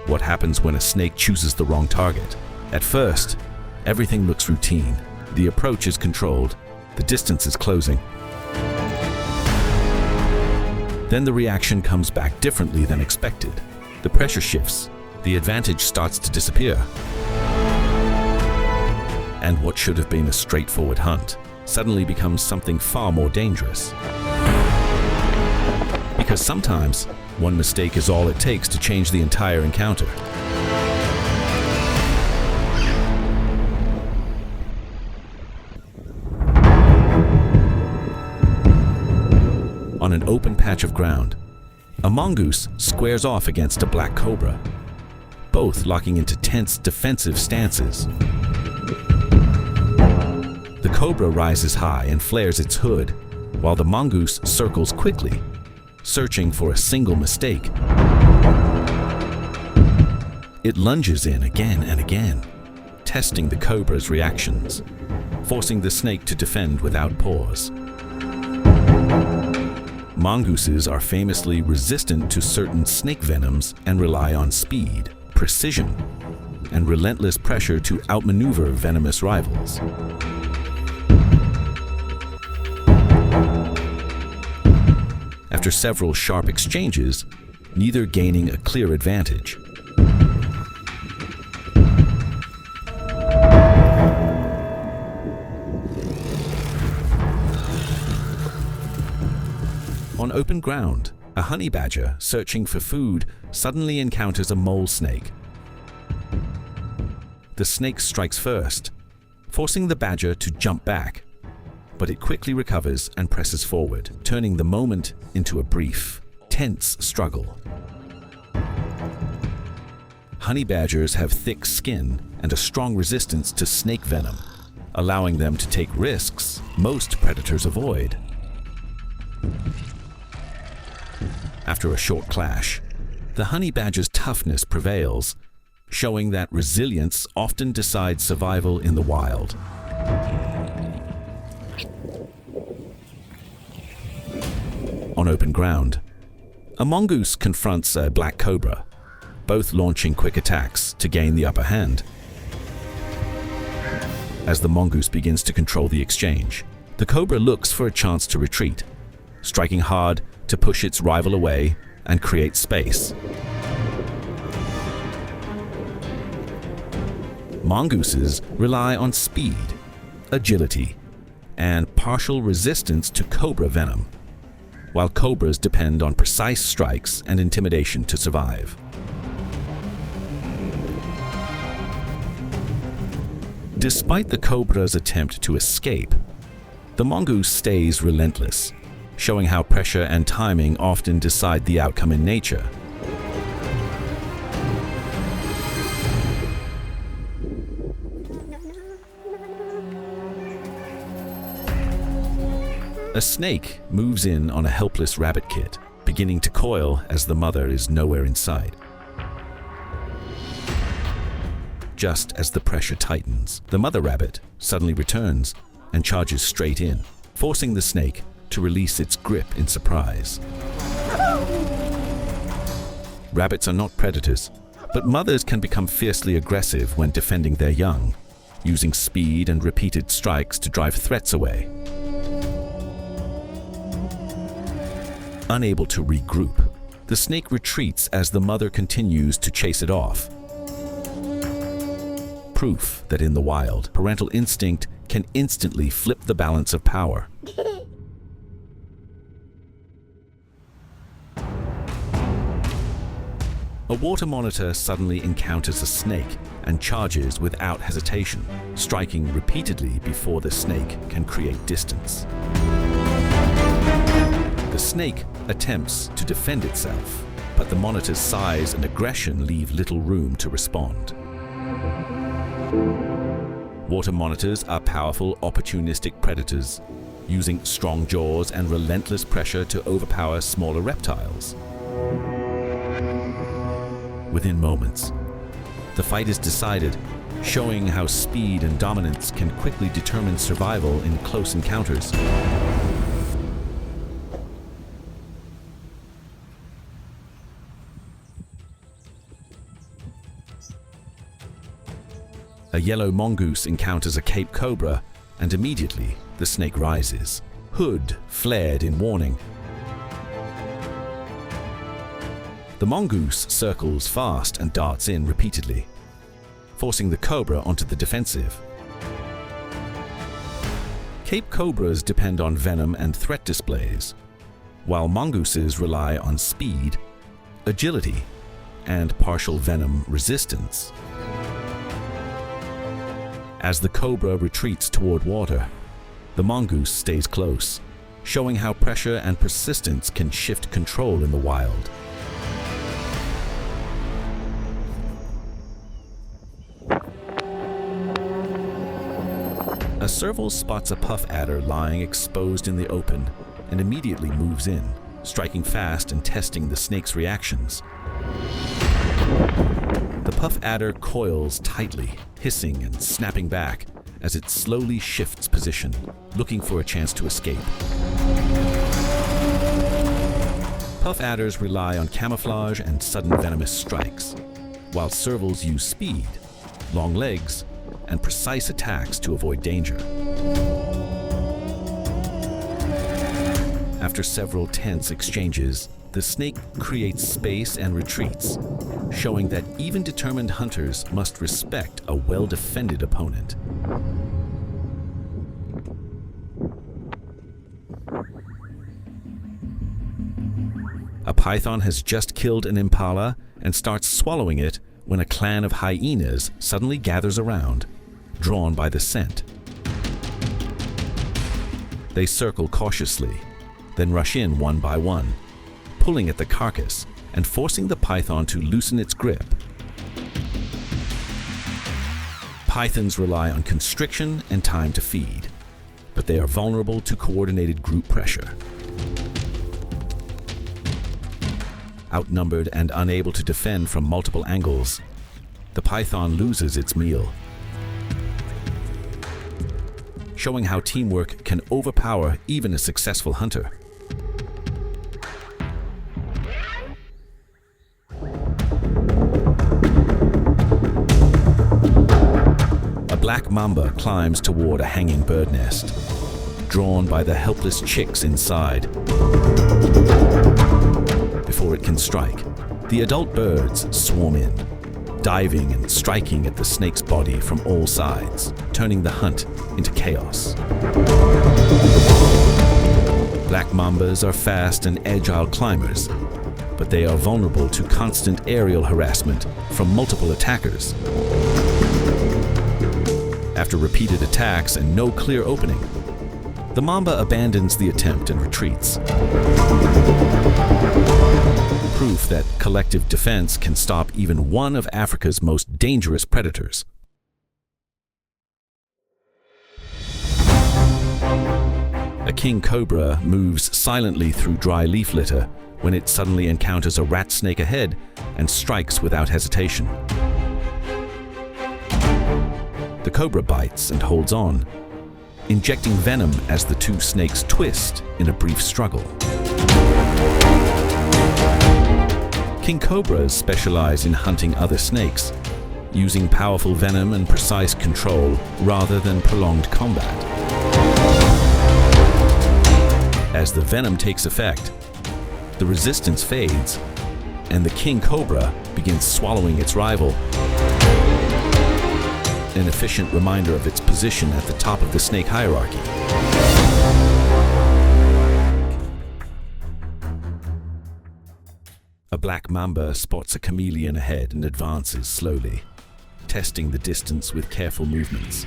What happens when a snake chooses the wrong target? At first, everything looks routine. The approach is controlled. The distance is closing. Then the reaction comes back differently than expected. The pressure shifts. The advantage starts to disappear. And what should have been a straightforward hunt suddenly becomes something far more dangerous. Because sometimes, one mistake is all it takes to change the entire encounter. On an open patch of ground, a mongoose squares off against a black cobra, both locking into tense defensive stances. The cobra rises high and flares its hood, while the mongoose circles quickly, searching for a single mistake. It lunges in again and again, testing the cobra's reactions, forcing the snake to defend without pause. Mongooses are famously resistant to certain snake venoms and rely on speed, precision, and relentless pressure to outmaneuver venomous rivals. After several sharp exchanges, neither gaining a clear advantage. On open ground, a honey badger searching for food suddenly encounters a mole snake. The snake strikes first, forcing the badger to jump back, but it quickly recovers and presses forward, turning the moment into a brief, tense struggle. Honey badgers have thick skin and a strong resistance to snake venom, allowing them to take risks most predators avoid. After a short clash, the honey badger's toughness prevails, showing that resilience often decides survival in the wild. On open ground, a mongoose confronts a black cobra, both launching quick attacks to gain the upper hand. As the mongoose begins to control the exchange, the cobra looks for a chance to retreat, striking hard to push its rival away and create space. Mongooses rely on speed, agility, and partial resistance to cobra venom, while cobras depend on precise strikes and intimidation to survive. Despite the cobra's attempt to escape, the mongoose stays relentless, showing how pressure and timing often decide the outcome in nature. A snake moves in on a helpless rabbit kit, beginning to coil as the mother is nowhere in sight. Just as the pressure tightens, the mother rabbit suddenly returns and charges straight in, forcing the snake to release its grip in surprise. Rabbits are not predators, but mothers can become fiercely aggressive when defending their young, using speed and repeated strikes to drive threats away. Unable to regroup, the snake retreats as the mother continues to chase it off. Proof that in the wild, parental instinct can instantly flip the balance of power. A water monitor suddenly encounters a snake and charges without hesitation, striking repeatedly before the snake can create distance. The snake attempts to defend itself, but the monitor's size and aggression leave little room to respond. Water monitors are powerful, opportunistic predators, using strong jaws and relentless pressure to overpower smaller reptiles. Within moments, the fight is decided, showing how speed and dominance can quickly determine survival in close encounters. A yellow mongoose encounters a Cape cobra, and immediately the snake rises. Hood flared in warning. The mongoose circles fast and darts in repeatedly, forcing the cobra onto the defensive. Cape cobras depend on venom and threat displays, while mongooses rely on speed, agility, and partial venom resistance. As the cobra retreats toward water, the mongoose stays close, showing how pressure and persistence can shift control in the wild. A serval spots a puff adder lying exposed in the open and immediately moves in, striking fast and testing the snake's reactions. The puff adder coils tightly, hissing and snapping back as it slowly shifts position, looking for a chance to escape. Puff adders rely on camouflage and sudden venomous strikes, while servals use speed, long legs, and precise attacks to avoid danger. After several tense exchanges, the snake creates space and retreats, showing that even determined hunters must respect a well-defended opponent. A python has just killed an impala and starts swallowing it when a clan of hyenas suddenly gathers around, drawn by the scent. They circle cautiously, then rush in one by one, pulling at the carcass and forcing the python to loosen its grip. Pythons rely on constriction and time to feed, but they are vulnerable to coordinated group pressure. Outnumbered and unable to defend from multiple angles, the python loses its meal, showing how teamwork can overpower even a successful hunter. A black mamba climbs toward a hanging bird nest, drawn by the helpless chicks inside. Before it can strike, the adult birds swarm in, diving and striking at the snake's body from all sides, turning the hunt into chaos. Black mambas are fast and agile climbers, but they are vulnerable to constant aerial harassment from multiple attackers. After repeated attacks and no clear opening, the mamba abandons the attempt and retreats. Proof that collective defense can stop even one of Africa's most dangerous predators. A king cobra moves silently through dry leaf litter when it suddenly encounters a rat snake ahead and strikes without hesitation. The cobra bites and holds on, injecting venom as the two snakes twist in a brief struggle. King cobras specialize in hunting other snakes, using powerful venom and precise control rather than prolonged combat. As the venom takes effect, the resistance fades, and the king cobra begins swallowing its rival. An efficient reminder of its position at the top of the snake hierarchy. A black mamba spots a chameleon ahead and advances slowly, testing the distance with careful movements.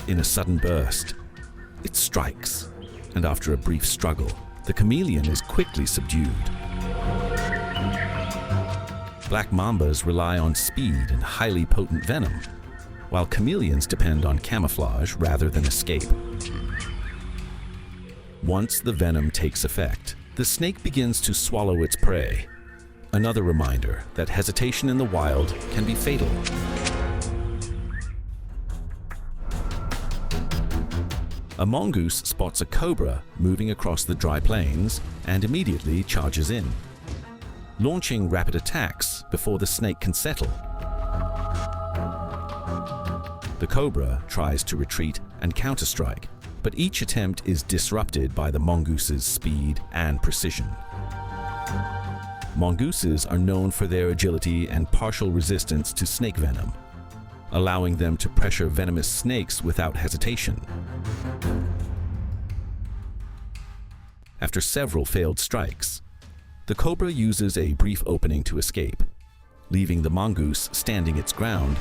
In a sudden burst, it strikes, and after a brief struggle, the chameleon is quickly subdued. Black mambas rely on speed and highly potent venom, while chameleons depend on camouflage rather than escape. Once the venom takes effect, the snake begins to swallow its prey, another reminder that hesitation in the wild can be fatal. A mongoose spots a cobra moving across the dry plains and immediately charges in, launching rapid attacks before the snake can settle. The cobra tries to retreat and counterstrike, but each attempt is disrupted by the mongoose's speed and precision. Mongooses are known for their agility and partial resistance to snake venom, allowing them to pressure venomous snakes without hesitation. After several failed strikes, the cobra uses a brief opening to escape, leaving the mongoose standing its ground.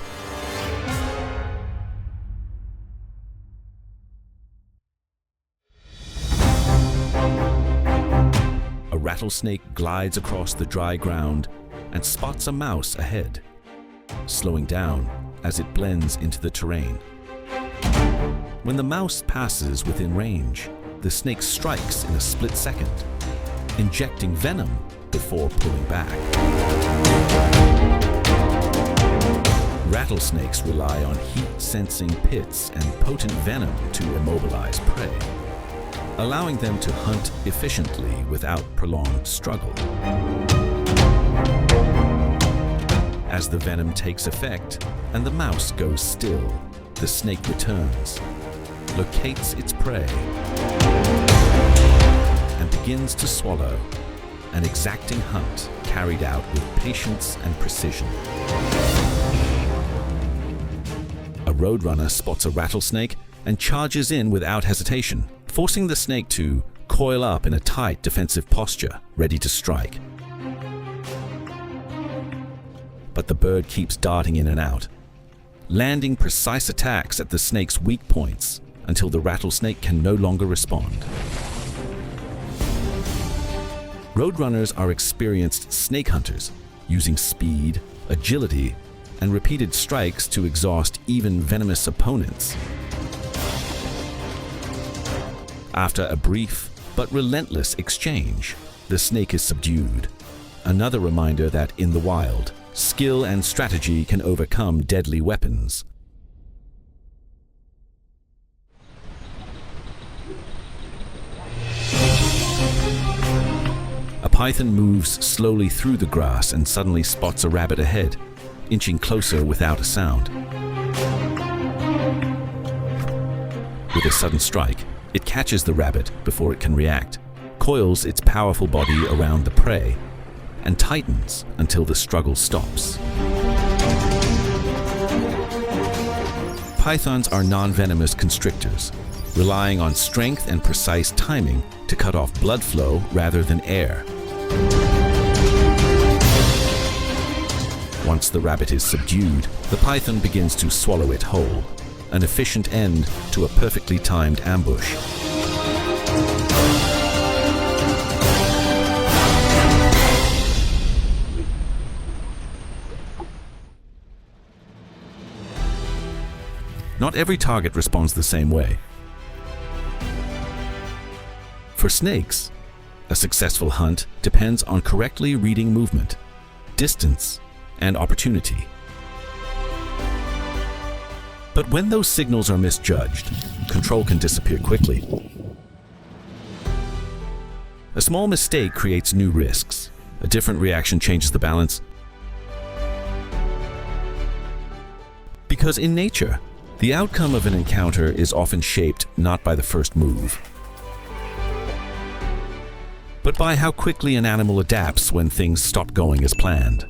A rattlesnake glides across the dry ground and spots a mouse ahead, slowing down as it blends into the terrain. When the mouse passes within range, the snake strikes in a split second, injecting venom before pulling back. Rattlesnakes rely on heat-sensing pits and potent venom to immobilize prey, allowing them to hunt efficiently without prolonged struggle. As the venom takes effect and the mouse goes still, the snake returns, locates its prey, and begins to swallow, an exacting hunt carried out with patience and precision. A roadrunner spots a rattlesnake and charges in without hesitation, forcing the snake to coil up in a tight defensive posture, ready to strike. But the bird keeps darting in and out, landing precise attacks at the snake's weak points until the rattlesnake can no longer respond. Roadrunners are experienced snake hunters, using speed, agility, and repeated strikes to exhaust even venomous opponents. After a brief but relentless exchange, the snake is subdued, another reminder that in the wild, skill and strategy can overcome deadly weapons. A python moves slowly through the grass and suddenly spots a rabbit ahead, inching closer without a sound. With a sudden strike, it catches the rabbit before it can react, coils its powerful body around the prey, and tightens until the struggle stops. Pythons are non-venomous constrictors, relying on strength and precise timing to cut off blood flow rather than air. Once the rabbit is subdued, the python begins to swallow it whole, an efficient end to a perfectly timed ambush. Not every target responds the same way. For snakes, a successful hunt depends on correctly reading movement, distance, and opportunity. But when those signals are misjudged, control can disappear quickly. A small mistake creates new risks. A different reaction changes the balance. Because in nature, the outcome of an encounter is often shaped not by the first move, but by how quickly an animal adapts when things stop going as planned.